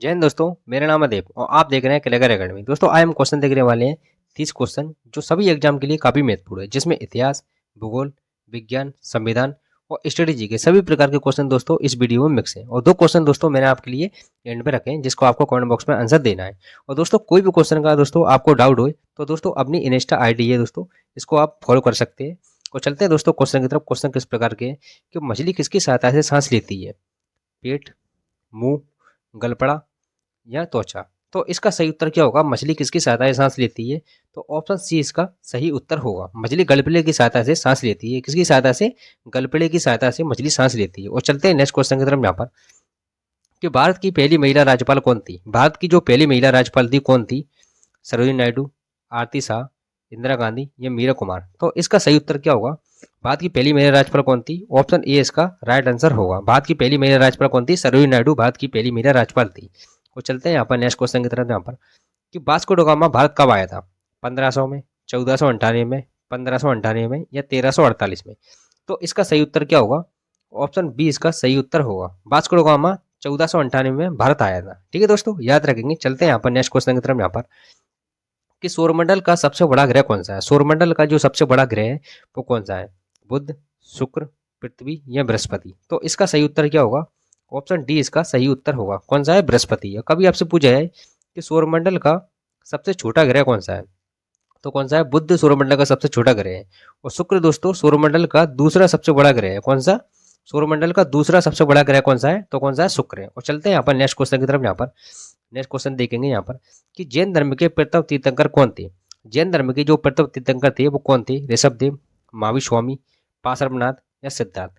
जय हिंद दोस्तों, मेरा नाम है देव और आप देख रहे हैं क्लेगर एकेडमी। दोस्तों आज हम क्वेश्चन देखने वाले हैं 30 क्वेश्चन जो सभी एग्जाम के लिए काफी महत्वपूर्ण है, जिसमें इतिहास, भूगोल, विज्ञान, संविधान और स्ट्रेटेजी के सभी प्रकार के क्वेश्चन दोस्तों इस वीडियो में मिक्स हैं। और दो क्वेश्चन दोस्तों मैंने आपके लिए एंड पे रखे हैं, जिसको आपको कमेंट बॉक्स में आंसर देना है। और दोस्तों कोई भी क्वेश्चन का दोस्तों आपको डाउट हो तो दोस्तों अपनी इंस्टा आईडी है दोस्तों, इसको आप फॉलो कर सकते हैं। और चलते हैं दोस्तों क्वेश्चन की तरफ। क्वेश्चन किस प्रकार के हैं कि मछली किसकी सहायता से सांस लेती है? पेट, मुंह, गलपड़ा या त्वचा। तो इसका सही उत्तर क्या होगा? मछली किसकी सहायता से सांस लेती है? तो ऑप्शन सी इसका सही उत्तर होगा। मछली गलपड़े की सहायता से सांस लेती है। किसकी सहायता से? गलपड़े की सहायता से मछली सांस लेती है। और चलते हैं नेक्स्ट क्वेश्चन की तरफ। यहाँ पर कि भारत की पहली महिला राज्यपाल कौन थी? भारत की जो पहली महिला राज्यपाल थी कौन थी? सरोजिनी नायडू, आरती शाह, इंदिरा गांधी या मीरा कुमार। तो इसका सही उत्तर क्या होगा? भारत की पहली महिला राज्यपाल कौन थी? ऑप्शन ए इसका राइट आंसर होगा। भारत की पहली महिला राज्यपाल कौन थी? सरोजिनी नायडू भारत की पहली महिला राज्यपाल थी। तो चलते हैं यहाँ पर नेक्स्ट क्वेश्चन की तरफ। यहाँ पर कि वास्को ड गामा भारत कब आया था? 1500 में, 1498 में, 1598 में या 1348 में। तो इसका सही उत्तर क्या होगा? ऑप्शन बी इसका सही उत्तर होगा। वास्को ड गामा 1498 में भारत आया था। ठीक है दोस्तों, याद रखेंगे। चलते हैं यहाँ पर नेक्स्ट क्वेश्चन की तरफ। यहाँ पर कि सौरमंडल का सबसे बड़ा ग्रह कौन सा है? सौरमंडल का जो सबसे बड़ा ग्रह है वो कौन सा है? बुध, शुक्र, पृथ्वी या बृहस्पति। तो इसका सही उत्तर क्या होगा? ऑप्शन डी इसका सही उत्तर होगा। कौन सा है? बृहस्पति। कभी आपसे पूछा है कि सौरमंडल का सबसे छोटा ग्रह कौन सा है? तो कौन सा है? बुध सौरमंडल का सबसे छोटा ग्रह है। और शुक्र दोस्तों सौरमंडल का दूसरा सबसे बड़ा ग्रह है। कौन सा? सौरमंडल का दूसरा सबसे बड़ा ग्रह कौन सा है? तो कौन सा है? शुक्र है। और चलते हैं यहाँ पर नेक्स्ट क्वेश्चन की तरफ। यहाँ पर नेक्स्ट क्वेश्चन देखेंगे यहाँ पर कि जैन धर्म के प्रथम तीर्थंकर कौन थे? जैन धर्म के जो प्रथम तीर्थंकर थे वो कौन थे? ऋषभदेव, महावीर स्वामी, पार्श्वनाथ या सिद्धार्थ।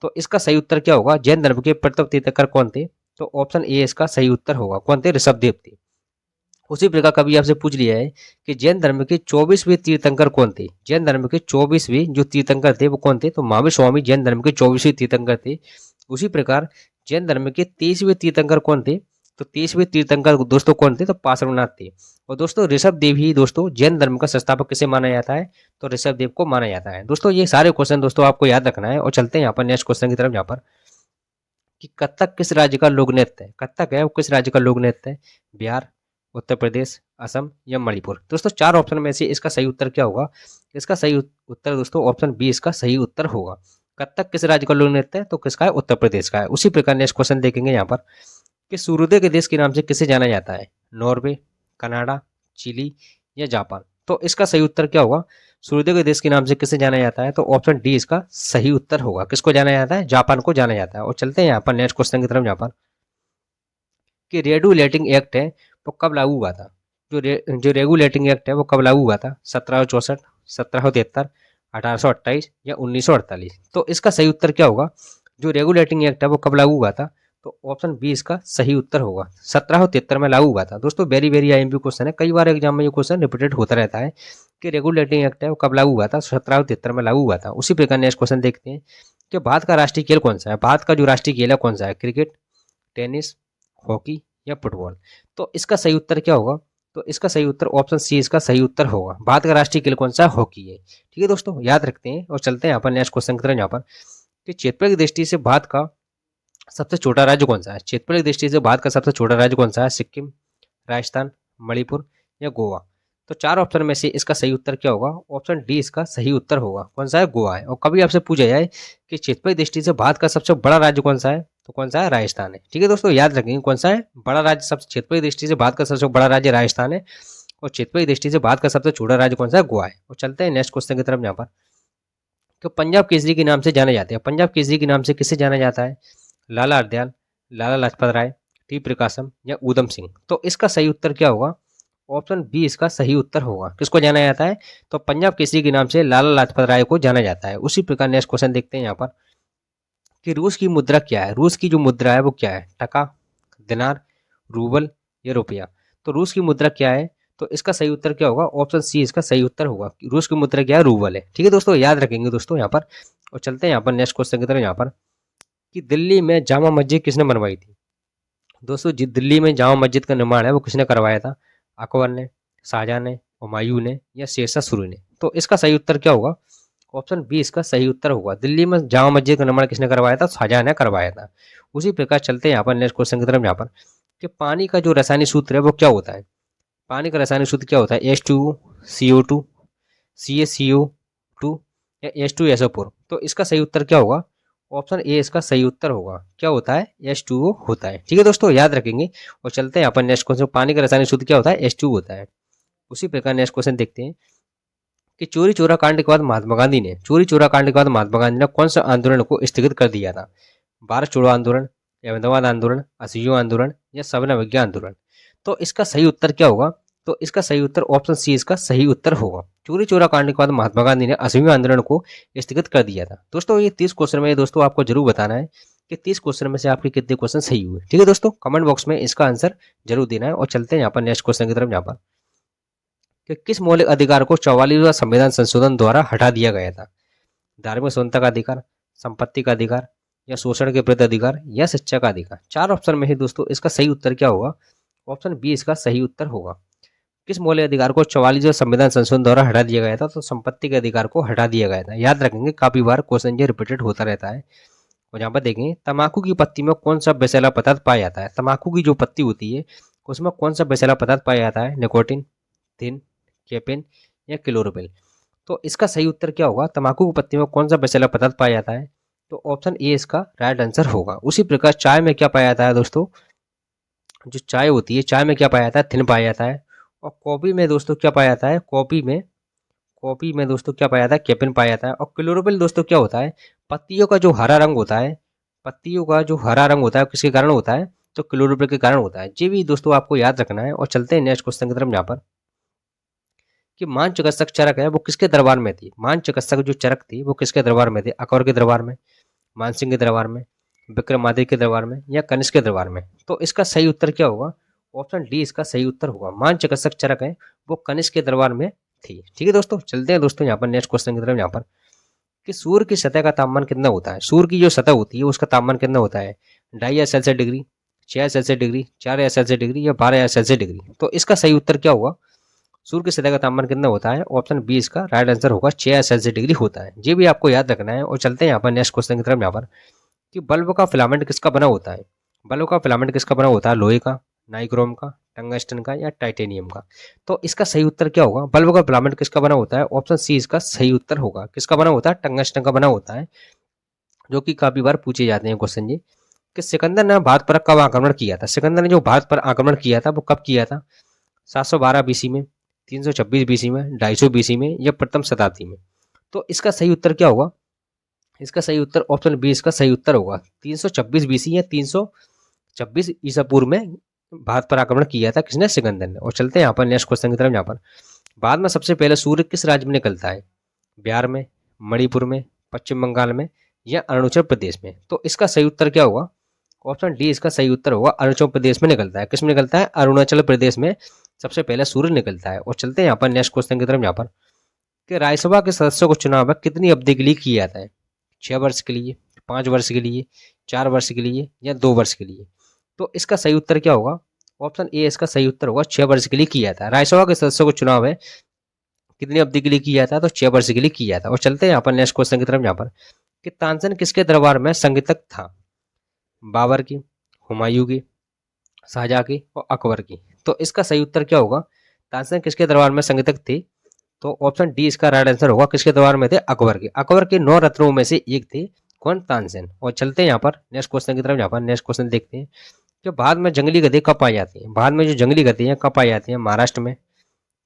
तो इसका सही उत्तर क्या होगा? जैन धर्म के प्रथम तीर्थंकर कौन थे? तो ऑप्शन ए इसका सही उत्तर होगा। कौन थे? ऋषभदेव थे। उसी प्रकार कभी आपसे पूछ लिया है कि जैन धर्म के 24वें तीर्थंकर कौन थे? जैन धर्म के 24वें जो तीर्थंकर थे वो कौन थे? तो महावीर स्वामी जैन धर्म के 24वें तीर्थंकर थे। उसी प्रकार जैन धर्म के 23वें तीर्थंकर कौन थे? तो 23वें तीर्थंकर दोस्तों कौन थे? तो पार्श्वनाथ थे। और दोस्तों ऋषभ देव ही दोस्तों जैन धर्म का संस्थापक किसे माना जाता है? तो ऋषभ देव को माना जाता है। दोस्तों ये सारे क्वेश्चन दोस्तों आपको याद रखना है। और चलते हैं यहाँ पर नेक्स्ट क्वेश्चन की तरफ। यहाँ पर कि कथक किस राज्य का लोक नृत्य है? कथक है वो किस राज्य का लोक नृत्य है? बिहार, उत्तर प्रदेश, असम या मणिपुर। दोस्तों चार ऑप्शन में से इसका सही उत्तर क्या होगा? इसका सही उत्तर दोस्तों ऑप्शन बी इसका सही उत्तर होगा। कथक किस राज्य का लोक नृत्य है? तो किसका है? उत्तर प्रदेश का है। उसी प्रकार नेक्स्ट क्वेश्चन देखेंगे यहाँ पर कि सूर्योदय के देश के नाम से किसे जाना जाता है? नॉर्वे, कनाडा, चिली या जापान। तो इसका सही उत्तर क्या होगा? सूर्योदय के देश के नाम से किसे जाना जाता है? तो ऑप्शन डी इसका सही उत्तर होगा। किसको जाना जाता है? जापान को जाना जाता है। और चलते हैं यहाँ पर नेक्स्ट क्वेश्चन की तरफ। यहाँ पर कि रेगुलेटिंग एक्ट है वो कब लागू हुआ था? जो रेगुलेटिंग एक्ट है वो कब लागू हुआ था? 1764, 1773, 1828 या 1948। तो इसका सही उत्तर क्या होगा? जो रेगुलेटिंग एक्ट है वो कब लागू हुआ था? तो ऑप्शन बी इसका सही उत्तर होगा। 1773 में लागू हुआ था। दोस्तों वेरी वेरी आईएमपी क्वेश्चन है, कई बार एग्जाम में ये क्वेश्चन रिपीटेड होता रहता है कि रेगुलेटिंग एक्ट है वो कब लागू हुआ था? 1773 में लागू हुआ था। उसी प्रकार नेक्स्ट क्वेश्चन देखते हैं कि भारत का राष्ट्रीय खेल कौन सा है? भारत का जो राष्ट्रीय खेल है कौन सा है? क्रिकेट, टेनिस, हॉकी या फुटबॉल। तो इसका सही उत्तर क्या होगा? तो इसका सही उत्तर ऑप्शन सी इसका सही उत्तर होगा। भारत का राष्ट्रीय खेल कौन सा है? हॉकी है। ठीक है दोस्तों, याद रखते हैं। और चलते हैं यहाँ पर नेक्स्ट क्वेश्चन की तरफ। यहाँ पर कि क्षेत्रफल की दृष्टि से भारत का सबसे छोटा राज्य कौन सा है? क्षेत्रफल की दृष्टि से भारत का सबसे छोटा राज्य कौन सा है? सिक्किम, राजस्थान, मणिपुर या गोवा। तो चार ऑप्शन में से इसका सही उत्तर क्या होगा? ऑप्शन डी इसका सही उत्तर होगा। कौन सा है? गोवा है। और कभी आपसे पूछा जाए कि क्षेत्रफल की दृष्टि से भारत का सबसे बड़ा राज्य कौन सा है? तो कौन सा है? राजस्थान है। ठीक है दोस्तों, याद रखेंगे कौन सा है बड़ा राज्य। सबसे क्षेत्रफल की दृष्टि से भारत का सबसे बड़ा राज्य राजस्थान है। और क्षेत्रफल की दृष्टि से भारत का सबसे छोटा राज्य कौन सा है? गोवा है। और चलते हैं नेक्स्ट क्वेश्चन की तरफ। यहाँ पर कि पंजाब केसरी के नाम से जाने जाते हैं। पंजाब केसरी के नाम से किसे जाना जाता है? लाला हरदयाल, लाला लाजपत राय, टी प्रकाशम या ऊधम सिंह। तो इसका सही उत्तर क्या होगा? ऑप्शन बी इसका सही उत्तर होगा। किसको जाना जाता है? तो पंजाब केसरी के नाम से लाला लाजपत राय को जाना जाता है। उसी प्रकार नेक्स्ट क्वेश्चन देखते हैं यहाँ पर कि रूस की मुद्रा क्या है? रूस की जो मुद्रा है वो क्या है? टका, दिनार, रूबल या रुपया। तो रूस की मुद्रा क्या है? तो इसका सही उत्तर क्या होगा? ऑप्शन सी इसका सही उत्तर होगा। रूस की मुद्रा क्या है? रूबल है। ठीक है दोस्तों, याद रखेंगे दोस्तों यहाँ पर। और चलते हैं यहाँ पर नेक्स्ट क्वेश्चन की तरफ। यहाँ पर कि दिल्ली में जामा मस्जिद किसने बनवाई थी? दोस्तों दिल्ली में जामा मस्जिद का निर्माण है वो किसने करवाया था? अकबर ने, शाहजहां ने, हुमायूं ने या शेरशाह सूरी ने। तो इसका सही उत्तर क्या होगा? ऑप्शन बी इसका सही उत्तर होगा। दिल्ली में जामा मस्जिद का निर्माण किसने करवाया था? शाहजहां ने करवाया था। उसी प्रकार चलते हैं यहाँ पर नेक्स्ट क्वेश्चन की तरफ। यहाँ पर कि पानी का जो रासायनिक सूत्र है वो क्या होता है। पानी का रासायनिक सूत्र क्या होता है, H2O, CO2, CaCO2 या H2SO4। तो इसका सही उत्तर क्या होगा, ऑप्शन ए इसका सही उत्तर होगा। क्या होता है, H2O होता है। ठीक है दोस्तों, याद रखेंगे। और चलते हैं यहाँ पर नेक्स्ट क्वेश्चन। पानी का रासायनिक सूत्र क्या होता है, H2O होता है। उसी प्रकार नेक्स्ट क्वेश्चन देखते हैं कि चोरी चोरा कांड के बाद महात्मा गांधी ने कौन सा आंदोलन को स्थगित कर दिया था। भारत छोड़ो आंदोलन, अहमदाबाद आंदोलन, असहयोग आंदोलन या सविनय अवज्ञा आंदोलन। तो इसका सही उत्तर क्या होगा, तो इसका सही उत्तर ऑप्शन सी इसका सही उत्तर होगा। चोरी चोरा कांड के बाद महात्मा गांधी ने असहयोग आंदोलन को स्थगित कर दिया था। दोस्तों ये 30 क्वेश्चन में दोस्तों आपको जरूर बताना है कि 30 क्वेश्चन में से आपके कितने क्वेश्चन सही हुए। ठीक है दोस्तों, कमेंट बॉक्स में इसका आंसर जरूर देना है। और चलते हैं यहाँ पर नेक्स्ट क्वेश्चन की तरफ। यहाँ पर कि किस मौलिक अधिकार को 44वां संविधान संशोधन द्वारा हटा दिया गया था। धार्मिक स्वतंत्रता का अधिकार, संपत्ति का अधिकार या शोषण के प्रति अधिकार या शिक्षा का अधिकार। चार ऑप्शन में ही दोस्तों इसका सही उत्तर क्या होगा, ऑप्शन बी इसका सही उत्तर होगा। किस मौलिक अधिकार को 44वें संविधान संशोधन द्वारा हटा दिया गया था, तो संपत्ति के अधिकार को हटा दिया गया था। याद रखेंगे, काफी बार क्वेश्चन ये रिपीटेड होता रहता है। और यहाँ पर देखेंगे, तम्बाकू की पत्ती में कौन सा विषैला पदार्थ पाया जाता है। तम्बाकू की जो पत्ती होती है उसमें कौन सा विषैला पदार्थ पाया जाता है, निकोटिन, थिन, केपिन या क्लोरोफिल। तो इसका सही उत्तर क्या होगा, तम्बाकू की पत्ती में कौन सा विषैला पदार्थ पाया जाता है, तो ऑप्शन ए इसका राइट आंसर होगा। उसी प्रकार चाय में क्या पाया जाता है दोस्तों, जो चाय होती है चाय में क्या पाया जाता है, थिन पाया जाता है। और कॉफी में दोस्तों क्या पाया जाता है, कॉफी में दोस्तों क्या पाया जाता है, केपिन पाया जाता है। और क्लोरोफिल दोस्तों क्या होता है, पत्तियों का जो हरा रंग होता है, पत्तियों का जो हरा रंग होता है किसके कारण होता है, तो क्लोरोफिल के कारण होता है। ये भी दोस्तों आपको याद रखना है। और चलते हैं नेक्स्ट क्वेश्चन की तरफ। यहाँ पर कि मान चिकित्सक चरक है वो किसके दरबार में थी। मान चिकित्सक जो चरक थी वो किसके दरबार में थी, अकबर के दरबार में, मानसिंह के दरबार में, विक्रमादित्य के दरबार में या कनिष्क के दरबार में। तो इसका सही उत्तर क्या होगा, ऑप्शन डी इसका सही उत्तर होगा। मान चिकित्सक चरक है वो कनिष्क के दरबार में थी। ठीक है दोस्तों, चलते हैं दोस्तों यहाँ पर नेक्स्ट क्वेश्चन की तरफ। यहाँ पर कि सूर्य की सतह का तापमान कितना होता है। सूर्य की जो सतह होती है उसका तापमान कितना होता है, 2.5 Celsius degree, 6 Celsius degree, 4 Celsius degree या 12 सेल्सियस डिग्री। तो इसका सही उत्तर क्या होगा, सूर्य की सतह का तापमान कितना होता है, ऑप्शन बी इसका राइट आंसर होगा, 6 सेल्सियस डिग्री होता है। ये भी आपको याद रखना है। और चलते हैं यहाँ पर नेक्स्ट क्वेश्चन की तरफ। यहाँ पर कि बल्ब का फिलामेंट किसका बना होता है। बल्ब का फिलामेंट किसका बना होता है, लोहे का, नाइक्रोम का, टंगस्टन का या टाइटेनियम का। तो इसका सही उत्तर क्या होगा, बल्ब का फिलामेंट किसका बना होता है, ऑप्शन सी इसका सही उत्तर होगा। किसका बना होता है, टंगस्टन का बना होता है, जो कि काफी बार पूछे जाते हैं क्वेश्चन ये। कि सिकंदर ने भारत पर कब आक्रमण किया था। सिकंदर ने जो भारत पर आक्रमण किया था वो कब किया था, 712 बीसी में, 326 बीसी में, 250 बीसी में या प्रथम शताब्दी में। तो इसका सही उत्तर क्या होगा, इसका सही उत्तर ऑप्शन बी इसका सही उत्तर होगा, 326 बीसी या 326 ईसा पूर्व में भारत पर आक्रमण किया था किसने, सिकंदर ने। और चलते हैं यहाँ पर नेक्स्ट क्वेश्चन की तरफ। यहाँ पर बाद में सबसे पहले सूर्य किस राज्य में निकलता है, बिहार में, मणिपुर में, पश्चिम बंगाल में या अरुणाचल प्रदेश में। तो इसका सही उत्तर क्या होगा, ऑप्शन डी इसका सही उत्तर होगा, अरुणाचल प्रदेश में निकलता है। किस में निकलता है, अरुणाचल प्रदेश में सबसे पहले सूर्य निकलता है। और चलते हैं यहाँ पर नेक्स्ट क्वेश्चन की तरफ। यहाँ पर कि राज्यसभा के सदस्यों को चुनाव कितनी अवधि के लिए किया जाता है, 6 वर्ष के लिए, 5 वर्ष के लिए, 4 वर्ष के लिए या 2 वर्ष के लिए। तो इसका सही उत्तर क्या होगा, ऑप्शन ए इसका सही उत्तर होगा, 6 वर्ष के लिए किया था। राज्यसभा के सदस्यों को चुनाव है कितनी अवधि के लिए किया था, तो 6 वर्ष के लिए किया था। और चलते हैं यहाँ पर नेक्स्ट क्वेश्चन की तरफ। यहाँ पर कि तानसेन किसके दरबार में संगीतज्ञ था, बाबर की, हुमायूं की, शाहजहां की और अकबर की। तो इसका सही उत्तर क्या होगा, तानसेन किसके दरबार में संगीतज्ञ थे, तो ऑप्शन डी इसका राइट आंसर होगा। किसके दरबार में थे, अकबर के। अकबर के 9 रत्नों में से एक थे कौन, तानसेन। और चलते हैं यहाँ पर नेक्स्ट क्वेश्चन की तरफ। यहाँ पर नेक्स्ट क्वेश्चन देखते हैं कि भारत में जंगली गधे कब पाए जाते हैं। भारत में जो जंगली गधे हैं कब पाए जाते हैं, महाराष्ट्र में,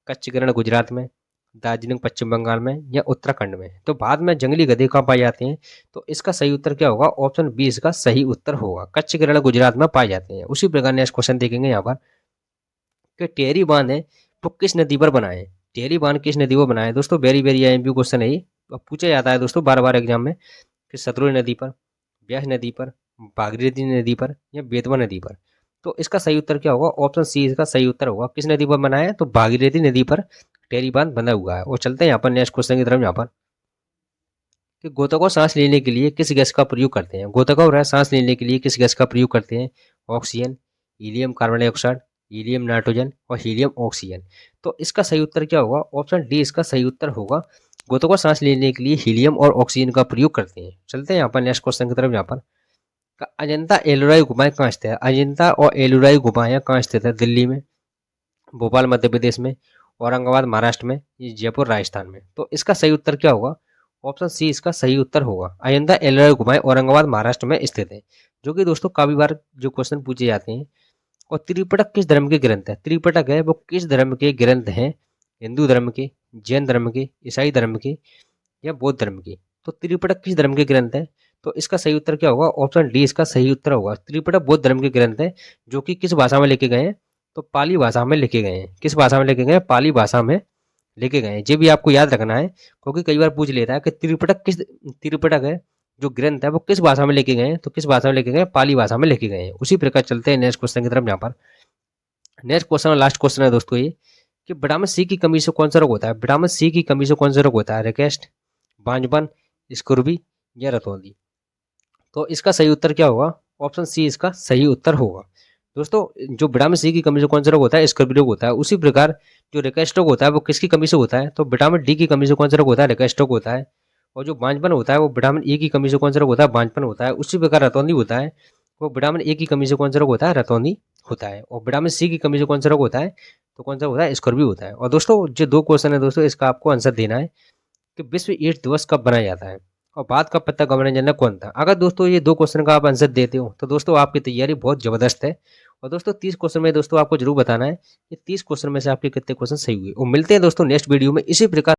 कच्छ गिरण गुजरात में, दार्जिलिंग पश्चिम बंगाल में या उत्तराखंड में। तो भारत में जंगली गधे कहाँ पाए जाते हैं, तो इसका सही उत्तर क्या होगा, ऑप्शन बी इसका सही उत्तर होगा, कच्छ गिरण गुजरात में पाए जाते हैं। उसी प्रकार नेक्स्ट क्वेश्चन देखेंगे यहाँ पर कि टेहरी बांध है वो किस नदी पर बना है। टेहरी बांध किस नदी पर बना है दोस्तों, वेरी वेरी आईएमपी क्वेश्चन है ये, पूछा जाता है दोस्तों बार बार एग्जाम में, कि सतलुज नदी पर, ब्यास नदी पर, भागीरथी नदी पर या बेतवा नदी पर। तो इसका सही उत्तर क्या होगा, ऑप्शन सी इसका सही उत्तर होगा। किस नदी पर बना है, तो भागीरथी नदी पर टेहरी बांध बना हुआ है। और चलते हैं यहाँ पर नेक्स्ट क्वेश्चन की तरफ। यहाँ पर कि गोताखोर सांस लेने के लिए किस गैस का प्रयोग करते हैं। गोताखोर सांस लेने के लिए किस गैस का प्रयोग करते हैं, oxygen, helium carbon dioxide, helium nitrogen और हीलियम ऑक्सीजन। तो इसका सही उत्तर क्या होगा, ऑप्शन डी इसका सही उत्तर होगा। गोताखोर सांस लेने के लिए हीलियम और ऑक्सीजन का प्रयोग करते हैं। चलते हैं यहाँ पर नेक्स्ट क्वेश्चन की तरफ। यहाँ पर अजंता एलोराई गुफाएं कहाँ स्थित है? अजंता और एलोराई गुफाएं कहाँ स्थित है? दिल्ली में, भोपाल मध्य प्रदेश में, औरंगाबाद महाराष्ट्र में, ये जयपुर राजस्थान में। तो इसका सही उत्तर क्या होगा? ऑप्शन सी इसका सही उत्तर होगा। अजंता एलोरा गुफाएं औरंगाबाद महाराष्ट्र में स्थित है। जो कि दोस्तों काफी बार जो क्वेश्चन पूछे जाते हैं। और त्रिपिटक किस धर्म के ग्रंथ है? त्रिपिटक है वो किस धर्म के ग्रंथ हैं? हिंदू धर्म के, जैन धर्म के, ईसाई धर्म के या बौद्ध धर्म के? तो त्रिपिटक किस धर्म के ग्रंथ है? तो इसका सही उत्तर क्या होगा? ऑप्शन डी इसका सही उत्तर होगा। त्रिपिटक बौद्ध धर्म के ग्रंथ है, जो कि किस भाषा में लिखे गए हैं? तो पाली भाषा में लिखे गए हैं। किस भाषा में लिखे गए हैं? पाली भाषा में लिखे गए हैं। ये भी आपको याद रखना है, क्योंकि कई बार पूछ लेता है कि त्रिपिटक है जो ग्रंथ है वो किस भाषा में लिखे गए हैं? तो किस भाषा में लिखे गए हैं? पाली भाषा में लिखे गए हैं। उसी प्रकार चलते हैं नेक्स्ट क्वेश्चन की तरफ। यहाँ पर नेक्स्ट क्वेश्चन और लास्ट क्वेश्चन है दोस्तों ये, कि विटामिन सी की कमी से कौन सा रोग होता है? विटामिन सी की कमी से कौन सा रोग होता है? रिकेस्ट, बांझपन, स्कर्वी या रतौंधी? तो इसका सही उत्तर क्या होगा? ऑप्शन सी इसका सही उत्तर होगा। दोस्तों जो विटामिन सी की कमी से कौन सा रोग होता है? स्कर्वी रोग होता है। उसी प्रकार जो रिकेस्ट रोग होता है वो किसकी कमी से होता है? तो विटामिन डी की कमी से कौन सा रोग होता है? रिकेस्ट रोग होता है। और जो बांझपन होता है वो विटामिन ए की कमी से कौन सा रोग होता है? बांझपन होता है। उसी प्रकार रतौंधी होता है, वो विटामिन ए की कमी से कौन सा रोग होता है? रतौंधी होता है। और विटामिन सी की कमी से कौन सा रोग होता है? तो कौन सा होता है? स्कर्वी होता है। और दोस्तों जो दो क्वेश्चन है दोस्तों, इसका आपको आंसर देना है कि विश्व एड्स दिवस कब मनाया जाता है और भारत का पत्ता गवर्नर जनरल कौन था? अगर दोस्तों ये दो क्वेश्चन का आप आंसर देते हो तो दोस्तों आपकी तैयारी बहुत जबरदस्त है। और दोस्तों 30 क्वेश्चन में दोस्तों आपको जरूर बताना है कि 30 क्वेश्चन में से आपके कितने क्वेश्चन सही हुए। और मिलते हैं दोस्तों नेक्स्ट वीडियो में इसी प्रकार।